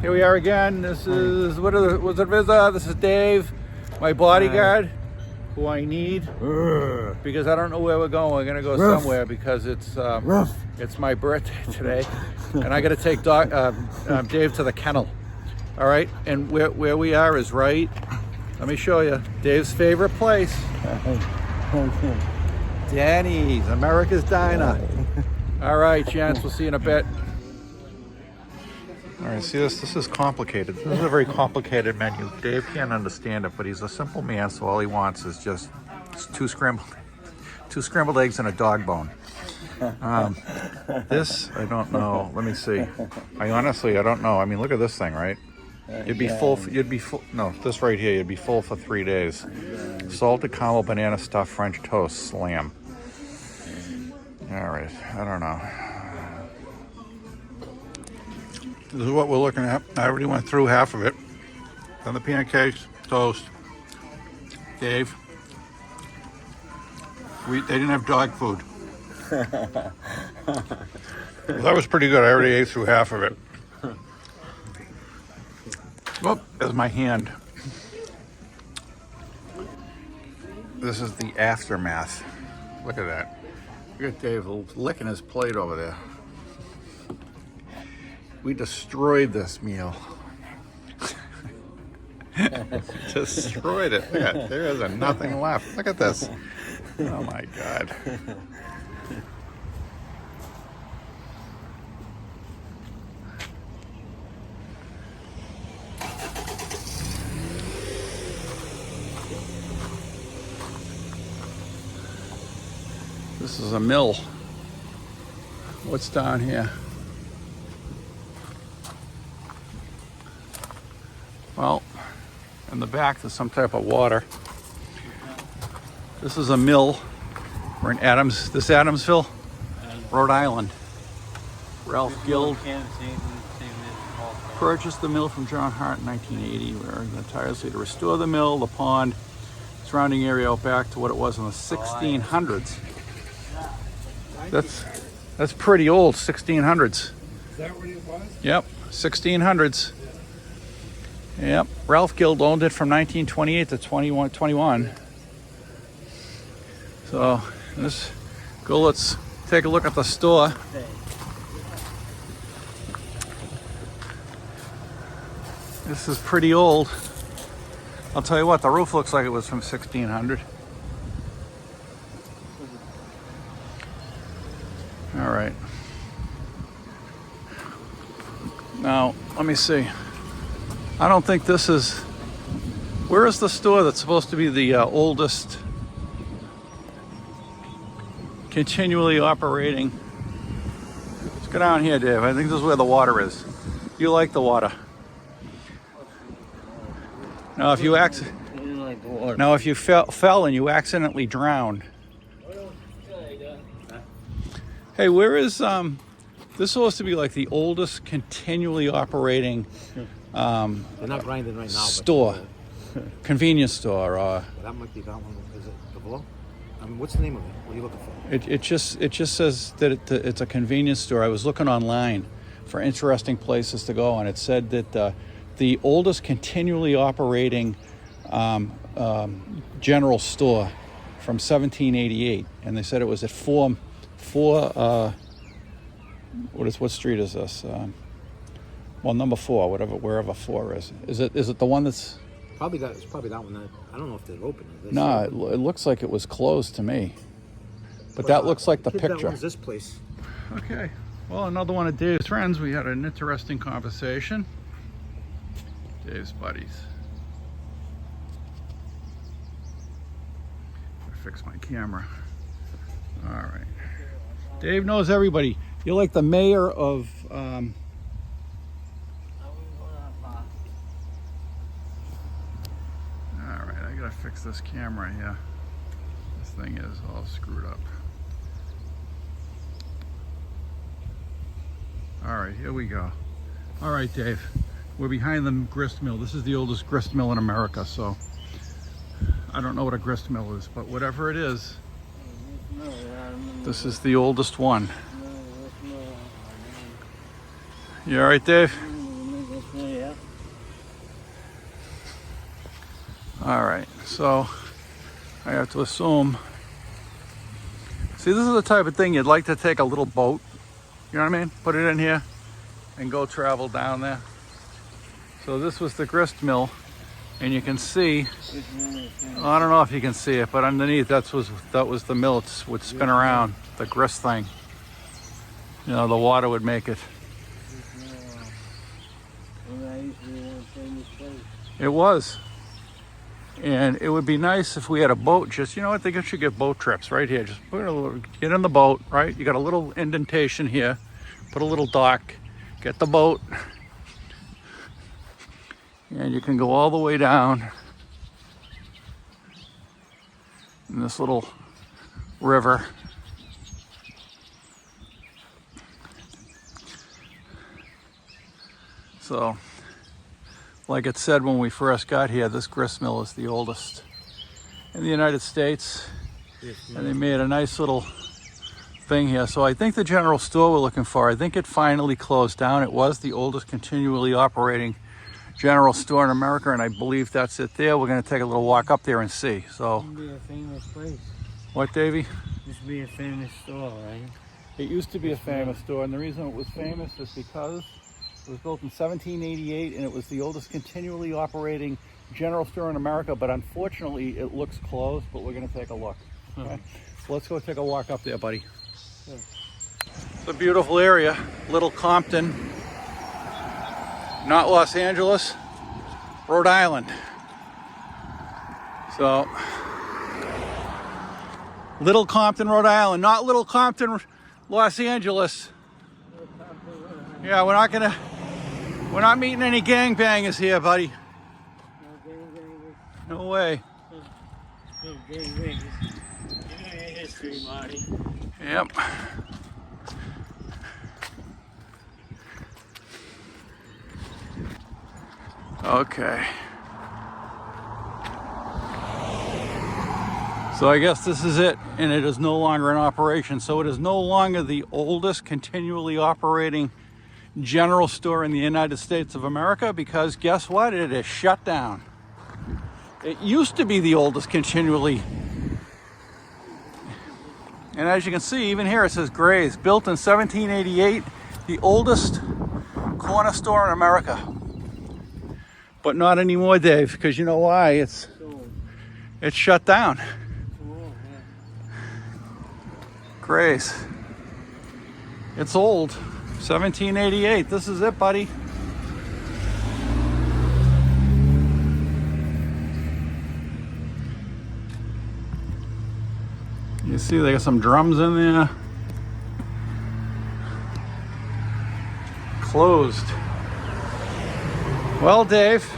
Here we are again. This is Wizard of Izza. This is Dave, my bodyguard, who I need because I don't know where we're going. We're gonna go somewhere because it's my birthday today, and I got to take Dave to the kennel. All right, and where we are is right. Let me show you Dave's favorite place. Danny's, America's Diner. All right, gents, we'll see you in a bit. All right, see this? This is complicated. This is a very complicated menu. Dave can't understand it, but he's a simple man, so all he wants is just two scrambled eggs and a dog bone. This, I don't know. Let me see. I honestly don't know. I mean, look at this thing, right? You'd be full. No, this right here. You'd be full for 3 days. Salted caramel banana stuffed French toast slam. All right, I don't know. This is what we're looking at. I already went through half of it. Then the pancakes, toast. Dave, they didn't have dog food. That was pretty good. I already ate through half of it. Oh, there's my hand. This is the aftermath. Look at that. Look at Dave licking his plate over there. We destroyed this meal. Destroyed it. Look at, there is nothing left. Look at this. Oh my God. This is a mill. What's down here? Well, in the back there's some type of water. This is a mill. We're in Adamsville, Rhode Island. Ralph Guild purchased the mill from John Hart in 1980. We're going to tirelessly to restore the mill, the pond, surrounding area out back to what it was in the 1600s. That's pretty old, 1600s. Is that what it was? Yep, 1600s. Yep, Ralph Guild owned it from 1928 to 21. So let's take a look at the store. This is pretty old. I'll tell you what, the roof looks like it was from 1600. All right. Now, let me see. I don't think this is... Where is the store that's supposed to be the oldest continually operating? Let's go down here, Dave. I think this is where the water is. You like the water. Now, if you fell and you accidentally drowned. Hey, where is this is supposed to be like the oldest continually operating they're not grinding right now. Store, convenience store. That might be that one. Is it the below? I mean, what's the name of it? What are you looking for? It just says that it's a convenience store. I was looking online for interesting places to go, and it said that the oldest continually operating general store from 1788, and they said it was at four. What street is this? Well, number 4, wherever 4 is. Is it the one that's? It's probably that one. I don't know if they're open. No, it looks like it was closed to me. But that looks like the picture. That one's this place. Okay. Well, another one of Dave's friends. We had an interesting conversation. Dave's buddies. Fix my camera. All right. Dave knows everybody. You're like the mayor of. All right, I gotta fix this camera here. This thing is all screwed up. All right, here we go. All right, Dave. We're behind the grist mill. This is the oldest grist mill in America, so I don't know what a grist mill is, but whatever it is, this is the oldest one. You all right, Dave? All right, so I have to assume. See, this is the type of thing you'd like to take a little boat. You know what I mean? Put it in here and go travel down there. So this was the grist mill, and you can see. I don't know if you can see it, but underneath that was the mill. It would spin around, the grist thing. You know, the water would make it. It was. And it would be nice if we had a boat. Just, you know, I think I should get boat trips right here. Just put a little, get in the boat, right? You got a little indentation here. Put a little dock. Get the boat. And you can go all the way down in this little river. So, like it said when we first got here, this grist mill is the oldest in the United States. And they made a nice little thing here. So I think the general store we're looking for, I think it finally closed down. It was the oldest continually operating general store in America, and I believe that's it there. We're going to take a little walk up there and see. So, It used to be a famous place. What, Davey? It used to be a famous store, right? It used to be a famous store, and the reason it was famous is because it was built in 1788, and it was the oldest continually operating general store in America, but unfortunately it looks closed, but we're going to take a look. Okay? So let's go take a walk up there, buddy. Sure. It's a beautiful area, Little Compton, not Los Angeles, Rhode Island. So, Little Compton, Rhode Island, not Little Compton, Los Angeles. Yeah, we're not meeting any gangbangers here, buddy. No gangbangers. No way. No gangbangers. You know your history, Marty. Yep. Okay. So I guess this is it, and it is no longer in operation. So it is no longer the oldest continually operating general store in the United States of America, because guess what? It is shut down. It used to be the oldest continually. And as you can see, even here it says Gray's, built in 1788, the oldest corner store in America. But not anymore, Dave, because you know why? It's shut down. Gray's. It's old. 1788. This is it, buddy. You see they got some drums in there. Closed. Well, Dave,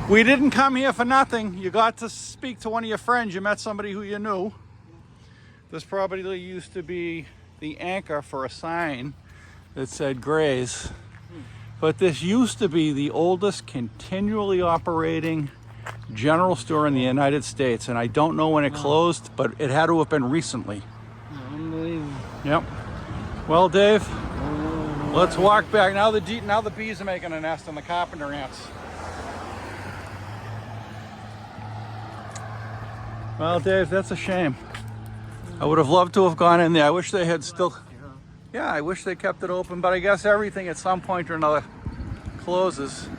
we didn't come here for nothing. You got to speak to one of your friends. You met somebody who you knew. This probably used to be the anchor for a sign that said Gray's. But this used to be the oldest continually operating general store in the United States. And I don't know when it closed, but it had to have been recently. Unbelievable. Yep. Well, Dave, let's walk back. Now the bees are making a nest and the carpenter ants. Well, Dave, that's a shame. I would have loved to have gone in there. I wish they had still... Yeah, I wish they kept it open, but I guess everything at some point or another closes.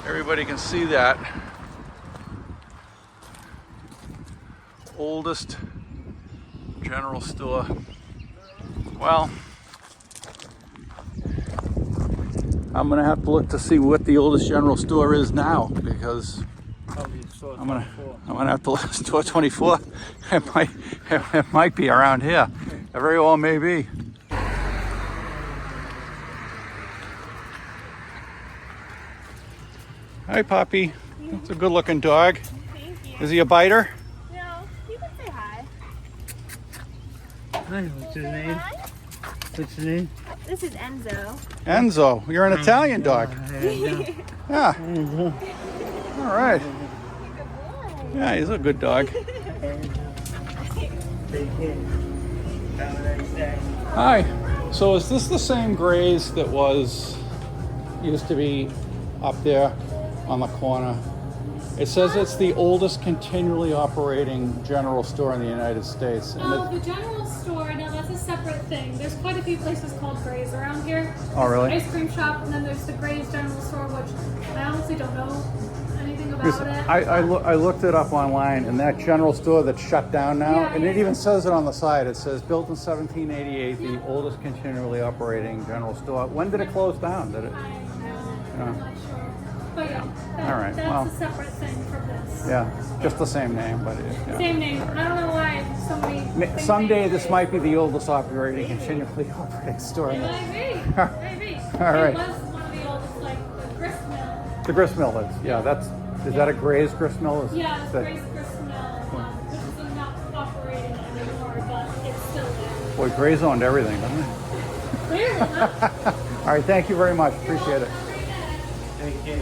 Everybody can see that. Oldest general store. Well, I'm gonna have to look to see what the oldest general store is now, because I'm gonna have to look at store 24. It might be around here. It very well may be. Hi, Poppy. That's a good-looking dog. Thank you. Is he a biter? No, you can say hi. Hi, what's your name? Hi. What's your name? This is Enzo. Enzo. You're an Italian dog. Enzo. Yeah. Enzo. All right. Good boy. Yeah, he's a good dog. Take care. Have a nice day. Hi. So is this the same Gray's that was used to be up there on the corner. It says it's the oldest continually operating general store in the United States. And Oh, the general store, no, that's a separate thing. There's quite a few places called Gray's around here. Oh, really? Ice cream shop, and then there's the Gray's general store, which I honestly don't know anything about it. I looked it up online, and that general store that's shut down now, Yeah, and it yeah. even says it on the side. It says built in 1788, the oldest continually operating general store. When did it close down? Did it? I don't know. Yeah. I'm not sure. But yeah, All right, that's well. a separate thing from this. Yeah, just the same name, but yeah. Same name. I don't know why somebody. Someday this might be the oldest operating continually operating store. It in the- might be. Maybe. All right. It was one of the oldest, like the grist mill. The grist mill is, yeah. Is that a Gray's grist mill? Yeah, it's that- Gray's grist mill, which is not operating anymore, but it's still there. Boy, Gray's owned everything, doesn't it? Clearly, huh? All right, thank you very much. Appreciate it. Have a great day. Take care.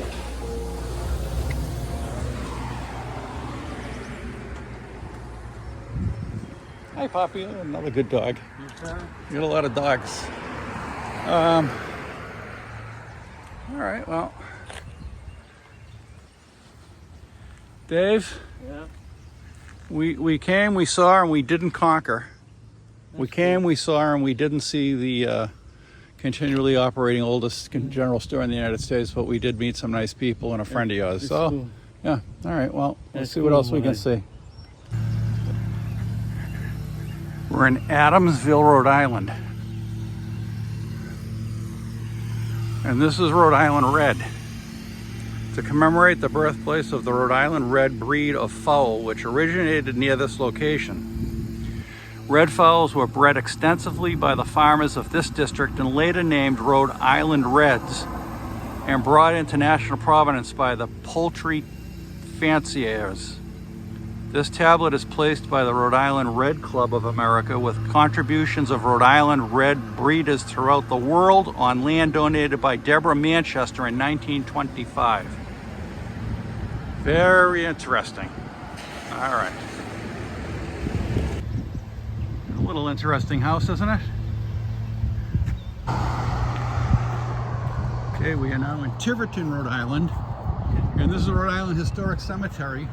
Hi, Poppy. Another good dog. You got a lot of dogs. All right, well. Dave, Yeah. we came, we saw, and we didn't conquer. We came, we saw, and we didn't see the continually operating oldest general store in the United States, but we did meet some nice people and a friend of yours. It's So, cool. yeah, all right, well, let's That's see what cool, else we can right. see. We're in Adamsville, Rhode Island. And this is Rhode Island Red. To commemorate the birthplace of the Rhode Island Red breed of fowl, which originated near this location. Red fowls were bred extensively by the farmers of this district and later named Rhode Island Reds and brought into national prominence by the poultry fanciers. This tablet is placed by the Rhode Island Red Club of America with contributions of Rhode Island Red breeders throughout the world on land donated by Deborah Manchester in 1925. Very interesting. All right. A little interesting house, isn't it? Okay, we are now in Tiverton, Rhode Island. And this is the Rhode Island Historic Cemetery.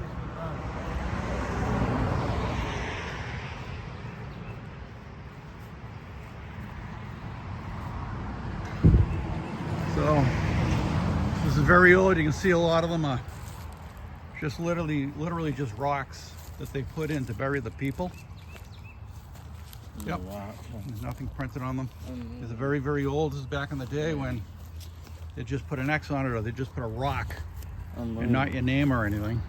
So, this is very old. You can see a lot of them are just literally just rocks that they put in to bury the people. Yep. There's nothing printed on them. It's very, very old. This is back in the day when they just put an X on it, or they just put a rock and not your name or anything.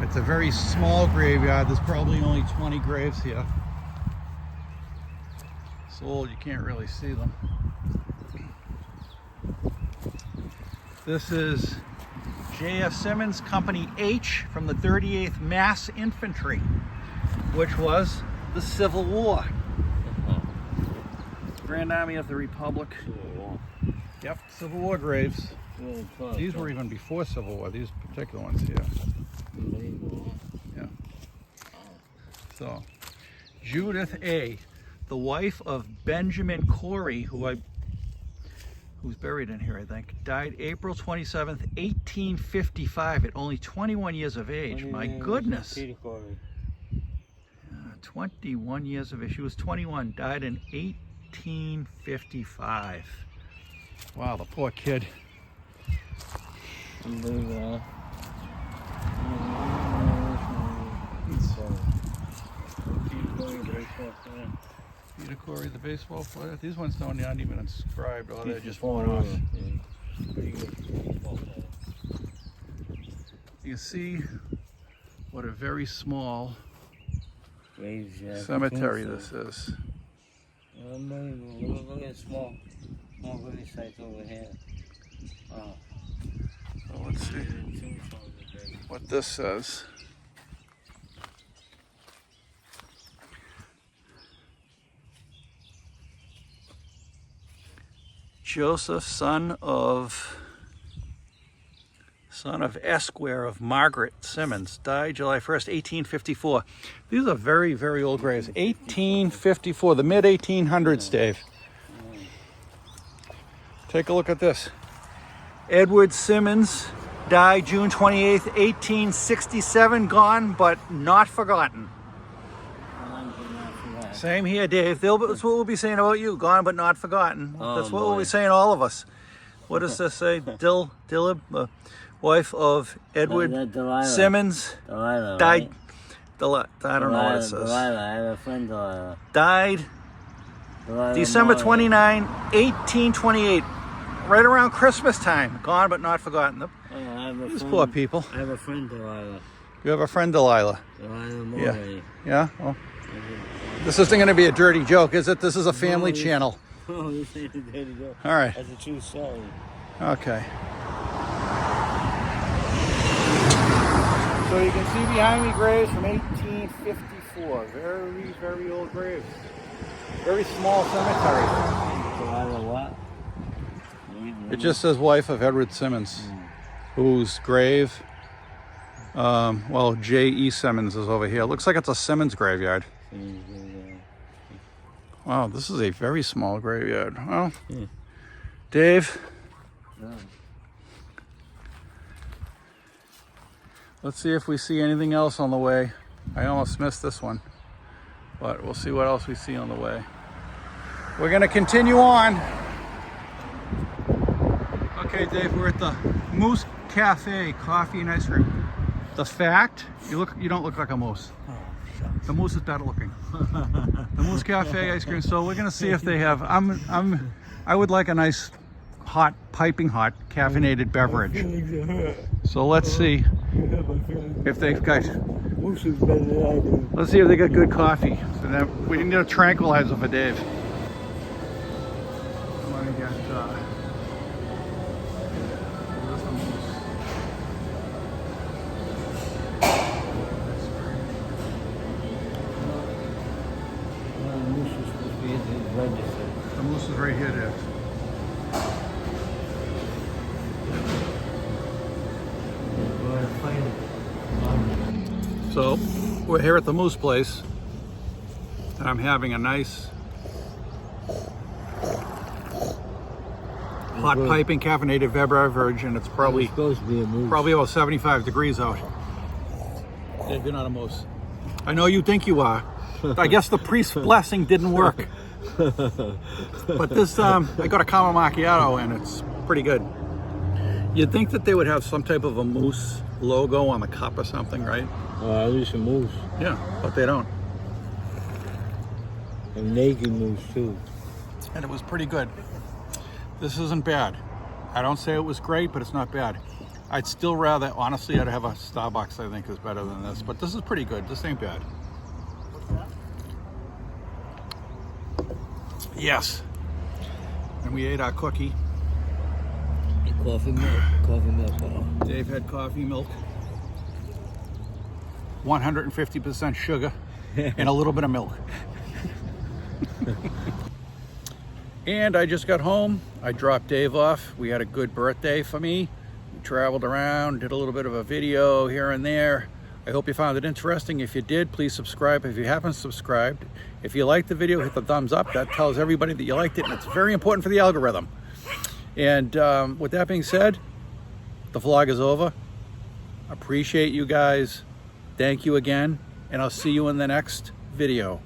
It's a very small graveyard. There's probably only 20 graves here. So old you can't really see them. This is J.F. Simmons, Company H from the 38th Mass Infantry, which was the Civil War. Grand Army of the Republic. Yep, Civil War graves. These were even before Civil War, these particular ones here. Yeah. So, Judith A., the wife of Benjamin Corey, who's buried in here, I think, died April 27th, 1855 at only 21 years of age. My goodness. 21 years of age. She was 21, died in 1855. Wow, the poor kid. Peter Corey, the baseball player. These ones aren't even inscribed, or they're just falling off. You can see what a very small cemetery this is. Look at small really sites over here. So let's see what this says. Joseph, son of Esquire of Margaret Simmons, died July 1st, 1854. These are very, very old graves. 1854, the mid-1800s, Dave. Take a look at this. Edward Simmons died June 28th, 1867. Gone but not forgotten. Same here, Dave. That's what we'll be saying about you. Gone but not forgotten. That's what we'll be saying, all of us. What does this say? Dillib, wife of Edward Simmons, Delilah, died. right? I don't know what it says. Delilah, I have a friend, Delilah. Died Delilah December Molly. 29, 1828. Right around Christmas time. Gone but not forgotten. I have a These friend- poor people. I have a friend, Delilah. You have a friend, Delilah. Delilah Molly. Yeah. Yeah? Well, this isn't going to be a dirty joke, is it? This is a family channel. Oh, this ain't a dirty joke. All right. That's a true story. Okay. So you can see behind me graves from 1854. Very, very old graves. Very small cemetery. Delilah what? It just says wife of Edward Simmons, whose grave, well, J.E. Simmons is over here. Looks like it's a Simmons graveyard. Wow, this is a very small graveyard. Well, Dave, let's see if we see anything else on the way. I almost missed this one, but we'll see what else we see on the way. We're going to continue on. Okay, Dave, we're at the Moose Cafe, coffee and ice cream. The fact, you don't look like a moose. The moose is better looking. The Moose Cafe ice cream. So we're gonna see if they have. I would like a nice, hot, piping hot, caffeinated beverage. So let's see if they've got. Let's see if they got good coffee. So then we need a tranquilizer for Dave. I want to get. Where's the moose? The moose is right here, Dave. So we're here at the Moose Place, and I'm having a nice hot piping caffeinated beverage, and it's probably supposed to be a moose. probably about 75 degrees out. Dave, you're not a moose. I know you think you are. I guess the priest's blessing didn't work. But this, I got a caramel macchiato, and it's pretty good. You'd think that they would have some type of a moose logo on the cup or something, right? At least a moose. Yeah, but they don't. A naked moose too. And it was pretty good. This isn't bad. I don't say it was great, but it's not bad. I'd still rather, honestly, I'd have a Starbucks, I think, is better than this. But this is pretty good. This ain't bad. Yes. And we ate our cookie. Coffee milk. Coffee milk. Dave had coffee milk. 150% sugar and a little bit of milk. And I just got home. I dropped Dave off. We had a good birthday for me. We traveled around, did a little bit of a video here and there. I hope you found it interesting. If you did, please subscribe. If you haven't subscribed, if you liked the video, hit the thumbs up. That tells everybody that you liked it, and it's very important for the algorithm. And with that being said, the vlog is over. Appreciate you guys. Thank you again, and I'll see you in the next video.